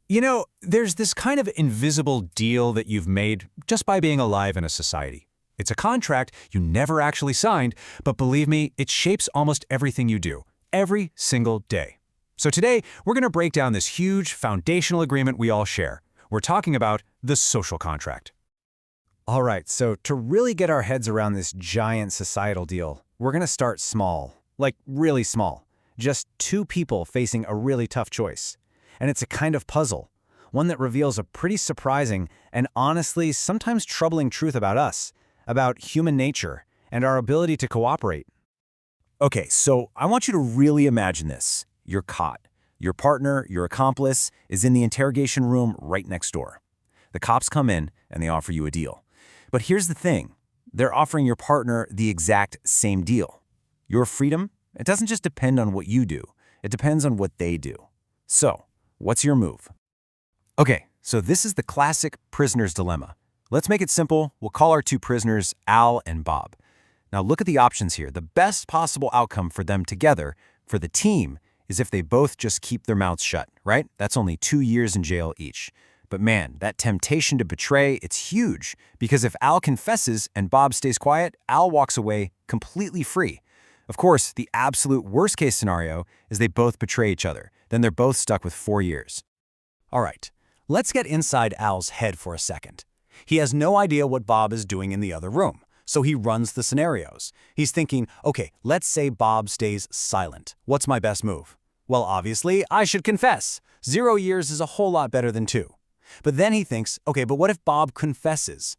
There's this kind of invisible deal that you've made just by being alive in a society. It's a contract you never actually signed, but believe me, it shapes almost everything you do, every single day. So today, we're going to break down this huge foundational agreement we all share. We're talking about the social contract. All right, so to really get our heads around this giant societal deal, we're going to start small, like really small. Just two people facing a really tough choice. And it's a kind of puzzle, one that reveals a pretty surprising and honestly sometimes troubling truth about us, about human nature, and our ability to cooperate. Okay, so I want you to really imagine this. You're caught. Your partner, your accomplice, is in the interrogation room right next door. The cops come in and they offer you a deal. But here's the thing. They're offering your partner the exact same deal. Your freedom, it doesn't just depend on what you do. It depends on what they do. So, what's your move? Okay, so this is the classic prisoner's dilemma. Let's make it simple. We'll call our two prisoners Al and Bob. Now look at the options here. The best possible outcome for them together, for the team, is if they both just keep their mouths shut, right? That's only 2 years in jail each. But man, that temptation to betray, it's huge. Because if Al confesses and Bob stays quiet, Al walks away completely free. Of course, the absolute worst-case scenario is they both betray each other. Then they're both stuck with 4 years. All right, let's get inside Al's head for a second. He has no idea what Bob is doing in the other room, so he runs the scenarios. He's thinking, okay, let's say Bob stays silent. What's my best move? Well, obviously, I should confess. 0 years is a whole lot better than 2. But then he thinks, okay, but what if Bob confesses?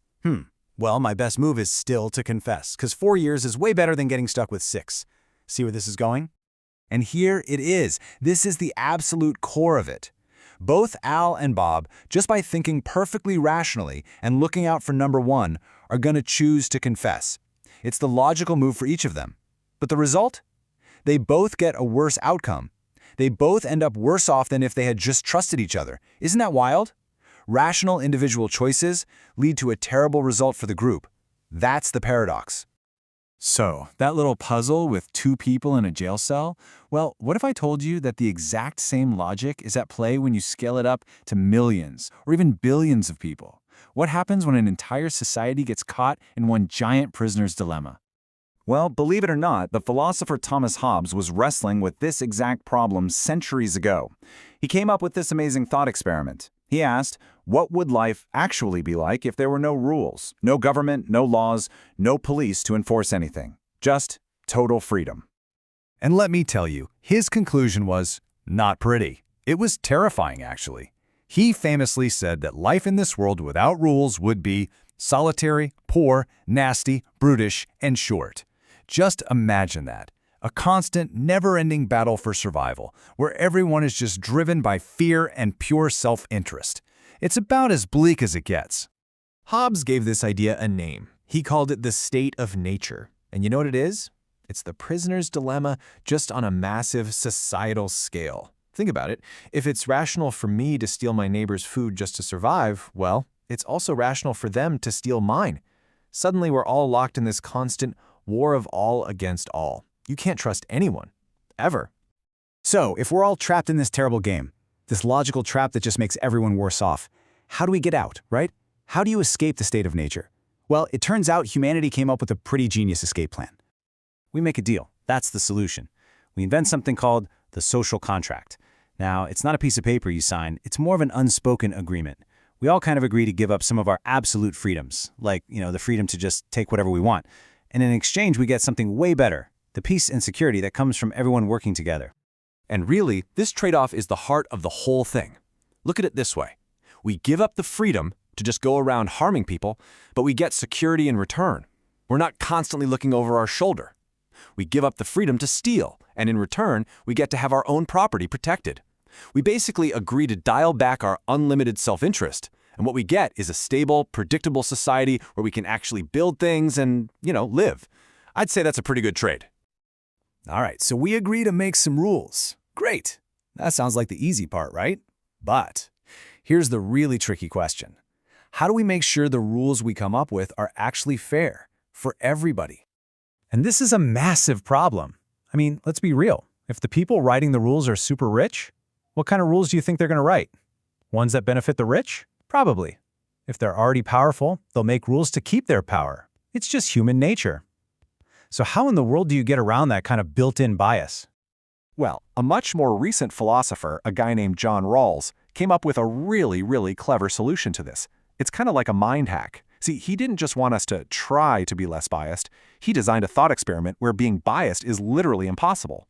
Well, my best move is still to confess, because 4 years is way better than getting stuck with 6. See where this is going? And here it is. This is the absolute core of it. Both Al and Bob, just by thinking perfectly rationally and looking out for number one, are going to choose to confess. It's the logical move for each of them. But the result? They both get a worse outcome. They both end up worse off than if they had just trusted each other. Isn't that wild? Rational individual choices lead to a terrible result for the group. That's the paradox. So, that little puzzle with 2 people in a jail cell? Well, what if I told you that the exact same logic is at play when you scale it up to millions or even billions of people? What happens when an entire society gets caught in one giant prisoner's dilemma? Well, believe it or not, the philosopher Thomas Hobbes was wrestling with this exact problem centuries ago. He came up with this amazing thought experiment. He asked, what would life actually be like if there were no rules, no government, no laws, no police to enforce anything? Just total freedom. And let me tell you, his conclusion was not pretty. It was terrifying, actually. He famously said that life in this world without rules would be solitary, poor, nasty, brutish, and short. Just imagine that. A constant, never-ending battle for survival, where everyone is just driven by fear and pure self-interest. It's about as bleak as it gets. Hobbes gave this idea a name. He called it the state of nature. And you know what it is? It's the prisoner's dilemma, just on a massive societal scale. Think about it. If it's rational for me to steal my neighbor's food just to survive, well, it's also rational for them to steal mine. Suddenly, we're all locked in this constant war of all against all. You can't trust anyone, ever. So, if we're all trapped in this terrible game, this logical trap that just makes everyone worse off, how do we get out, right? How do you escape the state of nature? Well, it turns out humanity came up with a pretty genius escape plan. We make a deal. That's the solution. We invent something called the social contract. Now, it's not a piece of paper you sign. It's more of an unspoken agreement. We all kind of agree to give up some of our absolute freedoms, like, the freedom to just take whatever we want. And in exchange, we get something way better, the peace and security that comes from everyone working together. And really, this trade-off is the heart of the whole thing. Look at it this way. We give up the freedom to just go around harming people, but we get security in return. We're not constantly looking over our shoulder. We give up the freedom to steal, and in return, we get to have our own property protected. We basically agree to dial back our unlimited self-interest, and what we get is a stable, predictable society where we can actually build things and, live. I'd say that's a pretty good trade. All right, so we agree to make some rules. Great. That sounds like the easy part, right? But here's the really tricky question. How do we make sure the rules we come up with are actually fair for everybody? And this is a massive problem. I mean, let's be real. If the people writing the rules are super rich, what kind of rules do you think they're going to write? Ones that benefit the rich? Probably. If they're already powerful, they'll make rules to keep their power. It's just human nature. So how in the world do you get around that kind of built-in bias? Well, a much more recent philosopher, a guy named John Rawls, came up with a really clever solution to this. It's kind of like a mind hack. See, he didn't just want us to try to be less biased. He designed a thought experiment where being biased is literally impossible.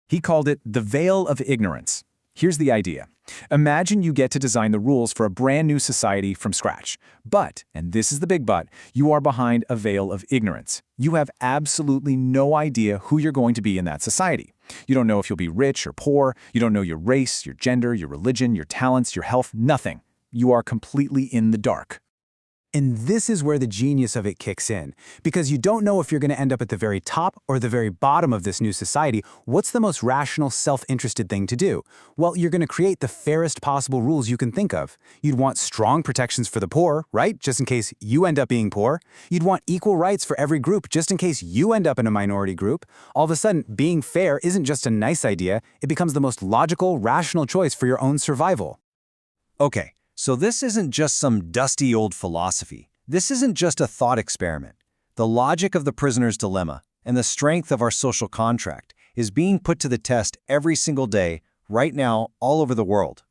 He called it the veil of ignorance. Here's the idea. Imagine you get to design the rules for a brand new society from scratch. But, and this is the big but, you are behind a veil of ignorance. You have absolutely no idea who you're going to be in that society. You don't know if you'll be rich or poor. You don't know your race, your gender, your religion, your talents, your health, nothing. You are completely in the dark. And this is where the genius of it kicks in. Because you don't know if you're going to end up at the very top or the very bottom of this new society, what's the most rational, self-interested thing to do? Well, you're going to create the fairest possible rules you can think of. You'd want strong protections for the poor, right? Just in case you end up being poor. You'd want equal rights for every group, just in case you end up in a minority group. All of a sudden, being fair isn't just a nice idea. It becomes the most logical, rational choice for your own survival. Okay. So this isn't just some dusty old philosophy. This isn't just a thought experiment. The logic of the prisoner's dilemma and the strength of our social contract is being put to the test every single day, right now, all over the world.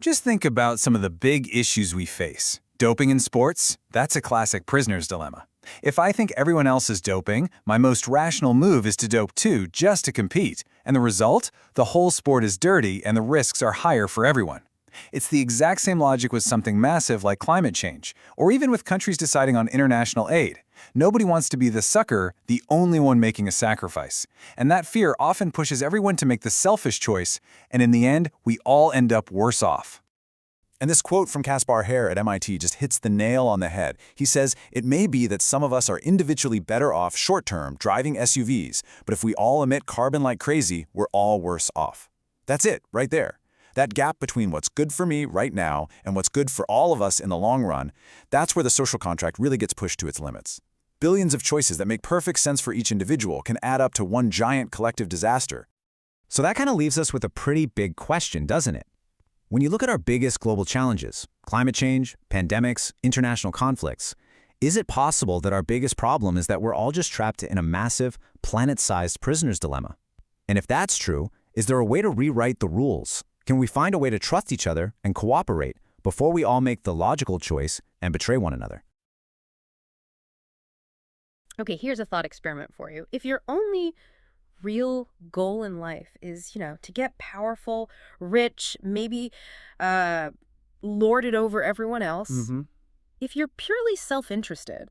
Just think about some of the big issues we face. Doping in sports? That's a classic prisoner's dilemma. If I think everyone else is doping, my most rational move is to dope too, just to compete. And the result? The whole sport is dirty and the risks are higher for everyone. It's the exact same logic with something massive like climate change, or even with countries deciding on international aid. Nobody wants to be the sucker, the only one making a sacrifice. And that fear often pushes everyone to make the selfish choice, and in the end, we all end up worse off. And this quote from Caspar Hare at MIT just hits the nail on the head. He says, "It may be that some of us are individually better off short-term driving SUVs, but if we all emit carbon like crazy, we're all worse off." That's it, right there. That gap between what's good for me right now and what's good for all of us in the long run, that's where the social contract really gets pushed to its limits. Billions of choices that make perfect sense for each individual can add up to one giant collective disaster. So that kind of leaves us with a pretty big question, doesn't it? When you look at our biggest global challenges, climate change, pandemics, international conflicts, is it possible that our biggest problem is that we're all just trapped in a massive, planet-sized prisoner's dilemma? And if that's true, is there a way to rewrite the rules? Can we find a way to trust each other and cooperate before we all make the logical choice and betray one another? Okay, here's a thought experiment for you. If your only real goal in life is, to get powerful, rich, maybe lord it over everyone else, if you're purely self-interested,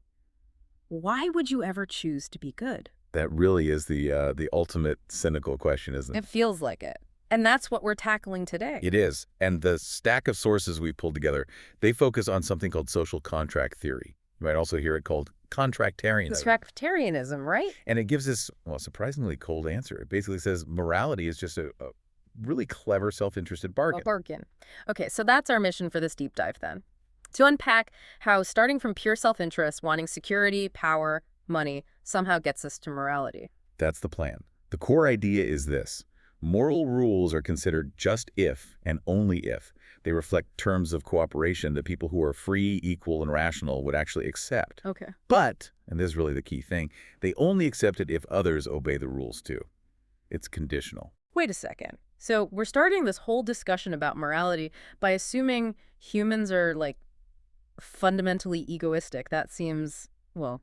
why would you ever choose to be good? That really is the ultimate cynical question, isn't it? It feels like it. And that's what we're tackling today. It is. And the stack of sources we pulled together, they focus on something called social contract theory. You might also hear it called contractarianism. Contractarianism, right? And it gives this, well, surprisingly cold answer. It basically says morality is just a really clever self-interested bargain. A bargain. Okay, so that's our mission for this deep dive then. To unpack how starting from pure self-interest, wanting security, power, money, somehow gets us to morality. That's the plan. The core idea is this. Moral rules are considered just if and only if they reflect terms of cooperation that people who are free, equal, and rational would actually accept. Okay. But, and this is really the key thing, they only accept it if others obey the rules too. It's conditional. Wait a second. So we're starting this whole discussion about morality by assuming humans are, fundamentally egoistic. That seems, well,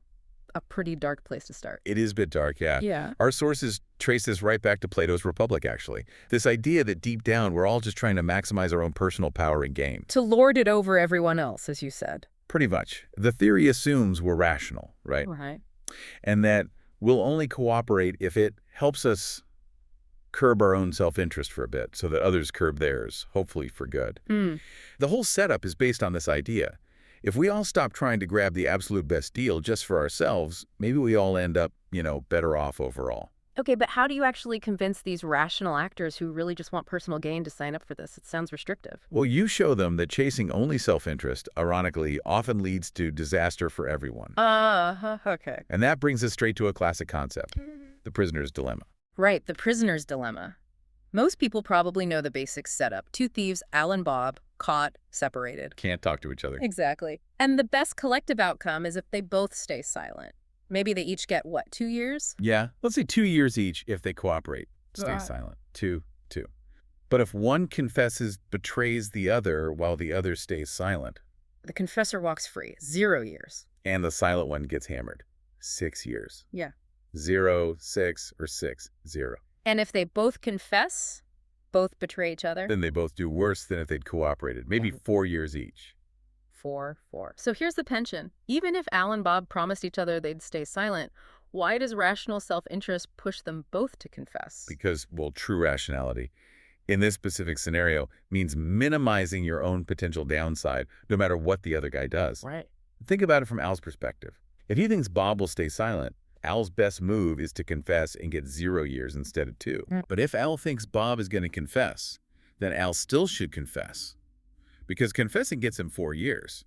a pretty dark place to start. It is a bit dark, yeah. Yeah. Our sources trace this right back to Plato's Republic, actually. This idea that deep down we're all just trying to maximize our own personal power and gain. To lord it over everyone else, as you said. Pretty much. The theory assumes we're rational, right? Right. And that we'll only cooperate if it helps us curb our own self-interest for a bit so that others curb theirs, hopefully for good. The whole setup is based on this idea. If we all stop trying to grab the absolute best deal just for ourselves, maybe we all end up, better off overall. Okay, but how do you actually convince these rational actors who really just want personal gain to sign up for this? It sounds restrictive. Well, you show them that chasing only self-interest, ironically, often leads to disaster for everyone. Okay. And that brings us straight to a classic concept, the prisoner's dilemma. Right, the prisoner's dilemma. Most people probably know the basic setup. Two thieves, Al and Bob, caught, separated. Can't talk to each other. Exactly. And the best collective outcome is if they both stay silent. Maybe they each get, what, 2 years? Yeah, let's say 2 years each if they cooperate. Stay Right. silent. Two. But if one confesses, betrays the other while the other stays silent, The confessor walks free. 0 years. and the silent one gets hammered, 6 years. Yeah. 0, 6, or 6, 0. And if they both confess, both betray each other? Then they both do worse than if they'd cooperated, maybe 4 years each. 4, 4. So here's the tension. Even if Al and Bob promised each other they'd stay silent, why does rational self-interest push them both to confess? Because, well, true rationality in this specific scenario means minimizing your own potential downside no matter what the other guy does. Right. Think about it from Al's perspective. If he thinks Bob will stay silent, Al's best move is to confess and get 0 years instead of 2. But if Al thinks Bob is going to confess, then Al still should confess. Because confessing gets him 4 years,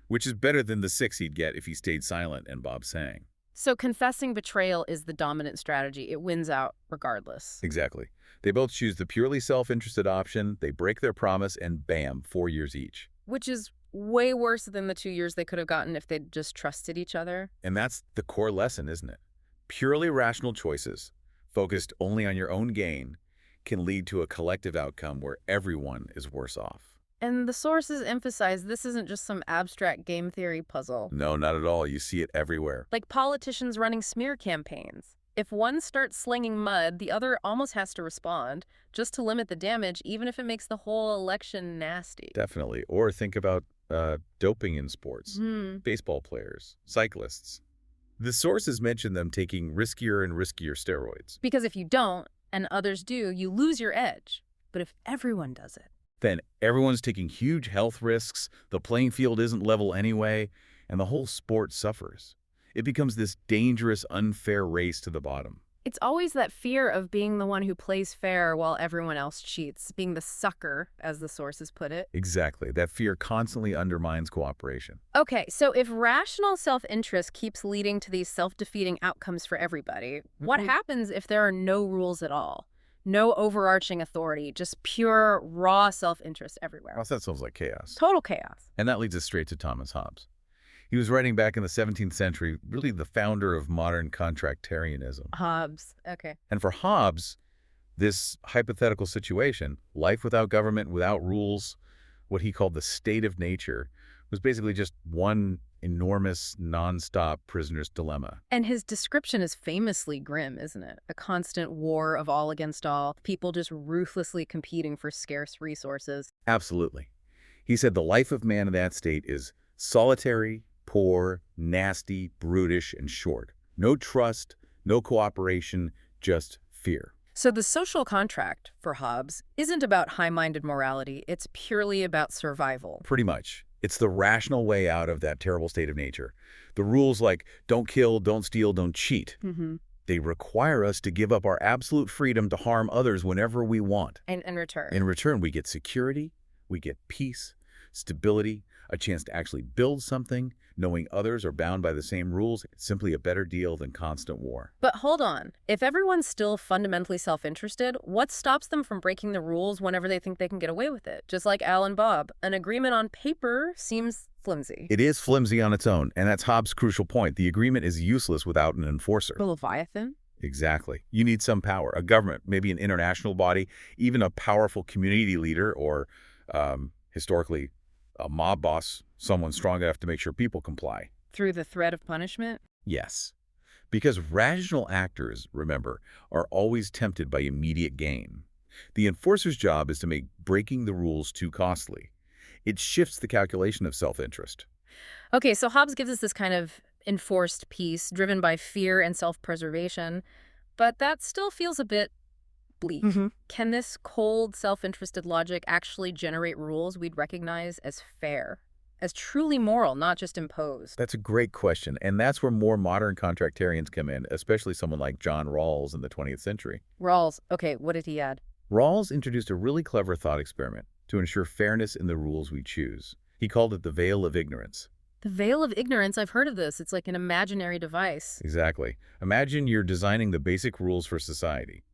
which is better than the 6 he'd get if he stayed silent and Bob sang. So confessing betrayal is the dominant strategy. It wins out regardless. Exactly. They both choose the purely self-interested option, they break their promise, and bam, 4 years each. Which is way worse than the 2 years they could have gotten if they'd just trusted each other. And that's the core lesson, isn't it? Purely rational choices, focused only on your own gain, can lead to a collective outcome where everyone is worse off. And the sources emphasize this isn't just some abstract game theory puzzle. No, not at all. You see it everywhere. Like politicians running smear campaigns. If one starts slinging mud, the other almost has to respond, just to limit the damage, even if it makes the whole election nasty. Definitely. Or think about doping in sports. Hmm. Baseball players, cyclists. The sources mention them taking riskier and riskier steroids. Because if you don't, and others do, you lose your edge. But if everyone does it, Then everyone's taking huge health risks, the playing field isn't level anyway, and the whole sport suffers. It becomes this dangerous, unfair race to the bottom. it's always that fear of being the one who plays fair while everyone else cheats, being the sucker, as the sources put it. Exactly. That fear constantly undermines cooperation. Okay, so if rational self-interest keeps leading to these self-defeating outcomes for everybody, what happens if there are no rules at all? No overarching authority, just pure, raw self-interest everywhere. Well, that sounds like chaos. Total chaos. And that leads us straight to Thomas Hobbes. He was writing back in the 17th century, really the founder of modern contractarianism. Hobbes. Okay. And for Hobbes, this hypothetical situation, life without government, without rules, what he called the state of nature, was basically just one enormous, nonstop prisoner's dilemma. And his description is famously grim, isn't it? A constant war of all against all, people just ruthlessly competing for scarce resources. Absolutely. He said the life of man in that state is solitary, poor, nasty, brutish, and short. No trust, no cooperation, just fear. So the social contract, for Hobbes, isn't about high-minded morality. It's purely about survival. Pretty much. It's the rational way out of that terrible state of nature. The rules like don't kill, don't steal, don't cheat. They require us to give up our absolute freedom to harm others whenever we want. And in return. In return, we get security, we get peace, stability, a chance to actually build something, knowing others are bound by the same rules. It's simply a better deal than constant war. But hold on. If everyone's still fundamentally self-interested, what stops them from breaking the rules whenever they think they can get away with it? Just like Al and Bob, an agreement on paper seems flimsy. It is flimsy on its own, and that's Hobbes' crucial point. The agreement is useless without an enforcer. The Leviathan? Exactly. You need some power, a government, maybe an international body, even a powerful community leader or, historically, a mob boss, someone strong enough to make sure people comply. Through the threat of punishment? Yes. Because rational actors, remember, are always tempted by immediate gain. The enforcer's job is to make breaking the rules too costly. It shifts the calculation of self-interest. Okay, so Hobbes gives us this kind of enforced peace driven by fear and self-preservation, but that still feels a bit bleak. Can this cold, self-interested logic actually generate rules we'd recognize as fair, as truly moral, not just imposed? That's a great question, and that's where more modern contractarians come in, especially someone like John Rawls in the 20th century. Rawls, okay, what did he add? Rawls introduced a really clever thought experiment to ensure fairness in the rules we choose. He called it the veil of ignorance. The veil of ignorance, I've heard of this. It's like an imaginary device. Exactly. Imagine you're designing the basic rules for society,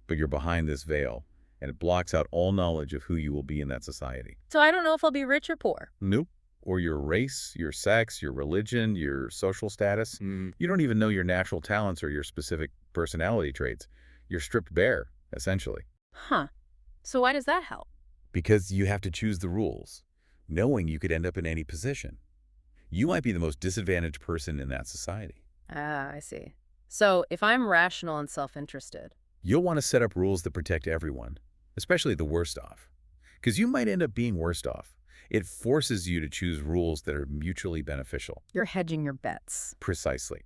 but you're behind this veil, and it blocks out all knowledge of who you will be in that society. So I don't know if I'll be rich or poor. Nope. Or your race, your sex, your religion, your social status. You don't even know your natural talents or your specific personality traits. You're stripped bare, essentially. Huh. So why does that help? Because you have to choose the rules, knowing you could end up in any position. You might be the most disadvantaged person in that society. Ah, I see. So if I'm rational and self-interested. You'll want to set up rules that protect everyone, especially the worst off. Because you might end up being worst off. It forces you to choose rules that are mutually beneficial. You're hedging your bets. Precisely.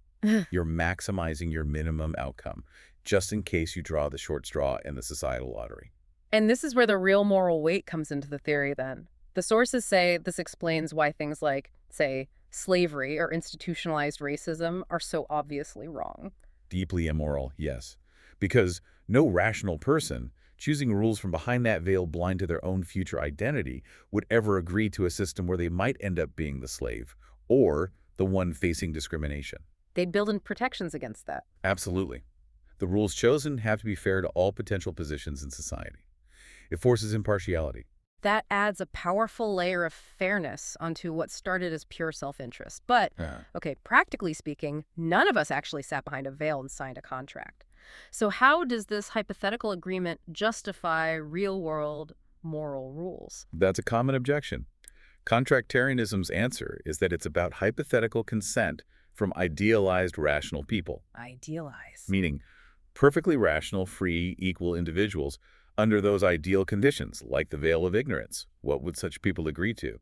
You're maximizing your minimum outcome, just in case you draw the short straw in the societal lottery. And this is where the real moral weight comes into the theory then. The sources say this explains why things like, say, slavery or institutionalized racism are so obviously wrong. Deeply immoral, yes. Because no rational person, choosing rules from behind that veil blind to their own future identity, would ever agree to a system where they might end up being the slave or the one facing discrimination. They'd build in protections against that. Absolutely. The rules chosen have to be fair to all potential positions in society. It forces impartiality. That adds a powerful layer of fairness onto what started as pure self-interest. But, okay, practically speaking, none of us actually sat behind a veil and signed a contract. So how does this hypothetical agreement justify real-world moral rules? That's a common objection. Contractarianism's answer is that it's about hypothetical consent from idealized rational people. Idealized. Meaning perfectly rational, free, equal individuals under those ideal conditions, like the veil of ignorance. What would such people agree to?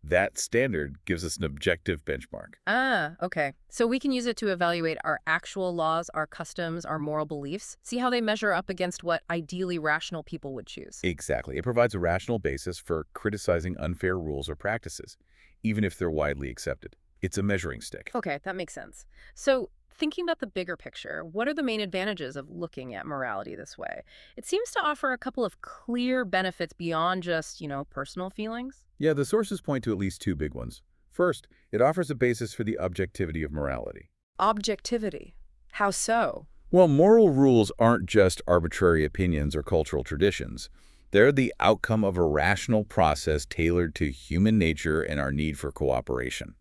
That standard gives us an objective benchmark. Ah, okay. So we can use it to evaluate our actual laws, our customs, our moral beliefs, see how they measure up against what ideally rational people would choose. Exactly. It provides a rational basis for criticizing unfair rules or practices, even if they're widely accepted. It's a measuring stick. Okay, that makes sense. So thinking about the bigger picture, what are the main advantages of looking at morality this way? It seems to offer a couple of clear benefits beyond just, personal feelings. Yeah, the sources point to at least two big ones. First, it offers a basis for the objectivity of morality. Objectivity? How so? Well, moral rules aren't just arbitrary opinions or cultural traditions. They're the outcome of a rational process tailored to human nature and our need for cooperation.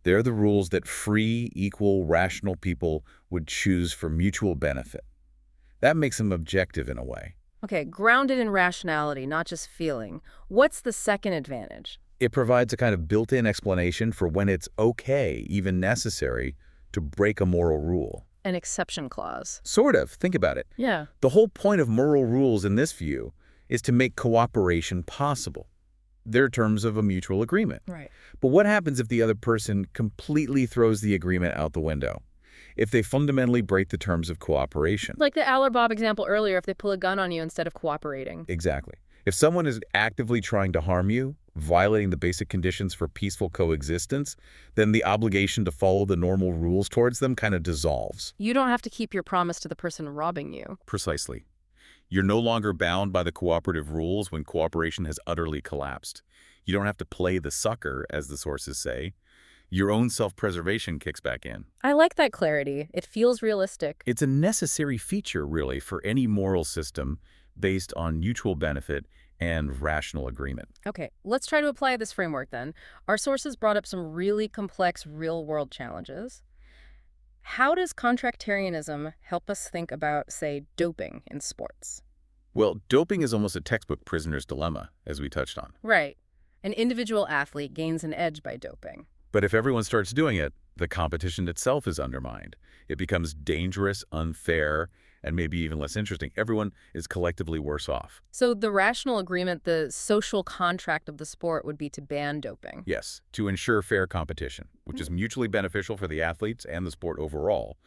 They're the rules that free, equal, rational people would choose for mutual benefit. That makes them objective in a way. Okay, grounded in rationality, not just feeling. What's the second advantage? It provides a kind of built-in explanation for when it's okay, even necessary, to break a moral rule. An exception clause. Sort of. Think about it. Yeah. The whole point of moral rules in this view is to make cooperation possible. They're terms of a mutual agreement. Right. But what happens if the other person completely throws the agreement out the window? If they fundamentally break the terms of cooperation? Like the Al or Bob example earlier, if they pull a gun on you instead of cooperating. Exactly. If someone is actively trying to harm you, violating the basic conditions for peaceful coexistence, then the obligation to follow the normal rules towards them kind of dissolves. You don't have to keep your promise to the person robbing you. Precisely. You're no longer bound by the cooperative rules when cooperation has utterly collapsed. You don't have to play the sucker, as the sources say. Your own self-preservation kicks back in. I like that clarity. It feels realistic. It's a necessary feature, really, for any moral system based on mutual benefit and rational agreement. Okay, let's try to apply this framework then. Our sources brought up some really complex real-world challenges. How does contractarianism help us think about, say, doping in sports? Well, doping is almost a textbook prisoner's dilemma, as we touched on. Right. An individual athlete gains an edge by doping. But if everyone starts doing it, the competition itself is undermined. It becomes dangerous, unfair, and maybe even less interesting. Everyone is collectively worse off. So the rational agreement, the social contract of the sport would be to ban doping. Yes, to ensure fair competition, which is mutually beneficial for the athletes and the sport overall.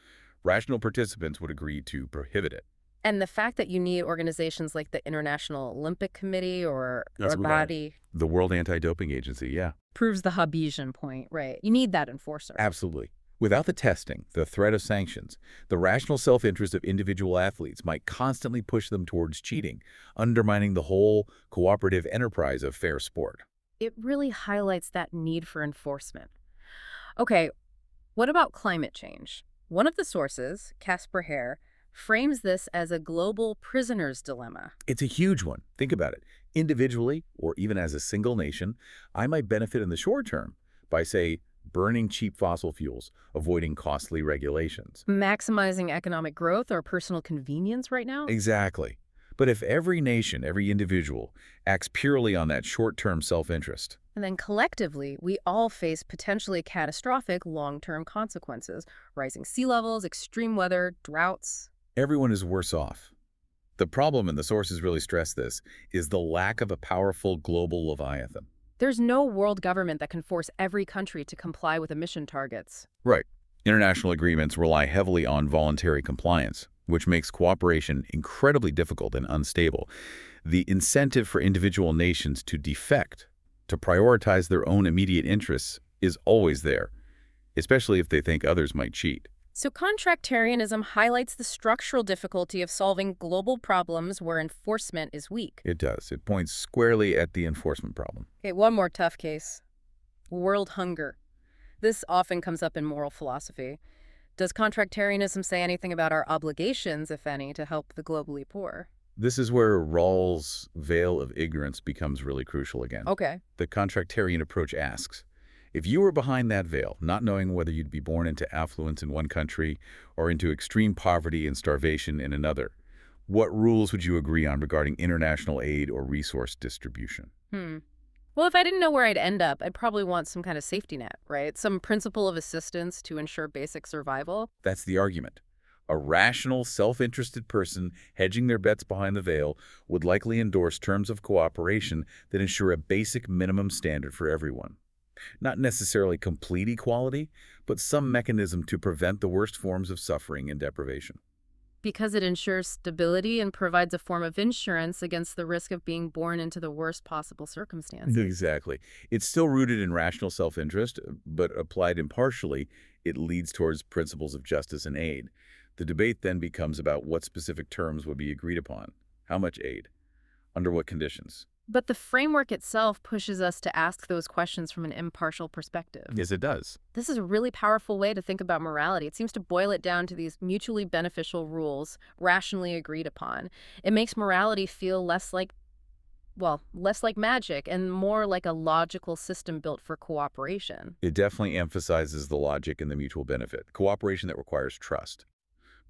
Rational participants would agree to prohibit it. And the fact that you need organizations like the International Olympic Committee or body... The World Anti-Doping Agency, yeah. Proves the Hobbesian point, right? You need that enforcer. Absolutely. Without the testing, the threat of sanctions, the rational self-interest of individual athletes might constantly push them towards cheating, undermining the whole cooperative enterprise of fair sport. It really highlights that need for enforcement. Okay, what about climate change? One of the sources, Casper Hare, frames this as a global prisoner's dilemma. It's a huge one. Think about it. Individually, or even as a single nation, I might benefit in the short term by, say, burning cheap fossil fuels, avoiding costly regulations. Maximizing economic growth or personal convenience right now? Exactly. But if every nation, every individual, acts purely on that short-term self-interest, And then collectively, we all face potentially catastrophic long-term consequences. Rising sea levels, extreme weather, droughts. everyone is worse off. The problem, and the sources really stress this, is the lack of a powerful global leviathan. There's no world government that can force every country to comply with emission targets. Right. International agreements rely heavily on voluntary compliance, which makes cooperation incredibly difficult and unstable. The incentive for individual nations to defect, to prioritize their own immediate interests, is always there, especially if they think others might cheat. So contractarianism highlights the structural difficulty of solving global problems where enforcement is weak. It does. It points squarely at the enforcement problem. Okay, one more tough case. World hunger. This often comes up in moral philosophy. Does contractarianism say anything about our obligations, if any, to help the globally poor? This is where Rawls' veil of ignorance becomes really crucial again. Okay. The contractarian approach asks, if you were behind that veil, not knowing whether you'd be born into affluence in one country or into extreme poverty and starvation in another, what rules would you agree on regarding international aid or resource distribution? Well, if I didn't know where I'd end up, I'd probably want some kind of safety net, right? Some principle of assistance to ensure basic survival. That's the argument. A rational, self-interested person hedging their bets behind the veil would likely endorse terms of cooperation that ensure a basic minimum standard for everyone. Not necessarily complete equality, but some mechanism to prevent the worst forms of suffering and deprivation. Because it ensures stability and provides a form of insurance against the risk of being born into the worst possible circumstances. Exactly. It's still rooted in rational self-interest, but applied impartially, it leads towards principles of justice and aid. The debate then becomes about what specific terms would be agreed upon. How much aid? Under what conditions? But the framework itself pushes us to ask those questions from an impartial perspective. Yes, it does. This is a really powerful way to think about morality. It seems to boil it down to these mutually beneficial rules, rationally agreed upon. It makes morality feel less like magic and more like a logical system built for cooperation. It definitely emphasizes the logic and the mutual benefit, cooperation that requires trust.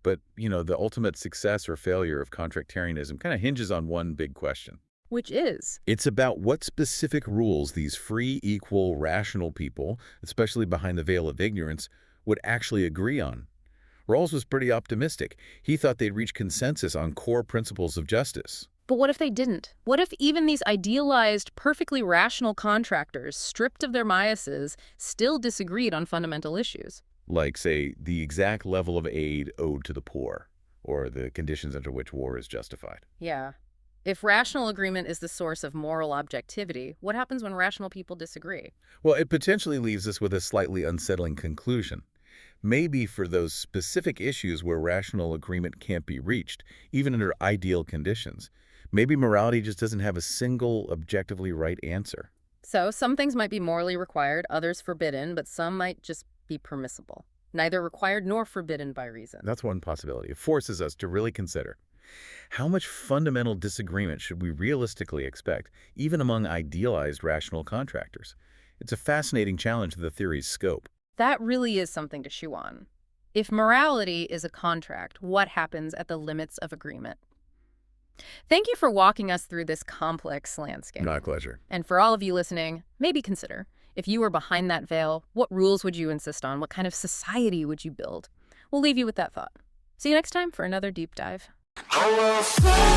But, the ultimate success or failure of contractarianism kind of hinges on one big question. Which is? It's about what specific rules these free, equal, rational people, especially behind the veil of ignorance, would actually agree on. Rawls was pretty optimistic. He thought they'd reach consensus on core principles of justice. But what if they didn't? What if even these idealized, perfectly rational contractors, stripped of their biases, still disagreed on fundamental issues? Like, say, the exact level of aid owed to the poor, or the conditions under which war is justified. Yeah. If rational agreement is the source of moral objectivity, what happens when rational people disagree? Well, it potentially leaves us with a slightly unsettling conclusion. Maybe for those specific issues where rational agreement can't be reached, even under ideal conditions, maybe morality just doesn't have a single objectively right answer. So some things might be morally required, others forbidden, but some might just be permissible. Neither required nor forbidden by reason. That's one possibility. It forces us to really consider, how much fundamental disagreement should we realistically expect, even among idealized rational contractors? It's a fascinating challenge to the theory's scope. That really is something to chew on. If morality is a contract, what happens at the limits of agreement? Thank you for walking us through this complex landscape. My pleasure. And for all of you listening, maybe consider, if you were behind that veil, what rules would you insist on? What kind of society would you build? We'll leave you with that thought. See you next time for another deep dive. I will fly.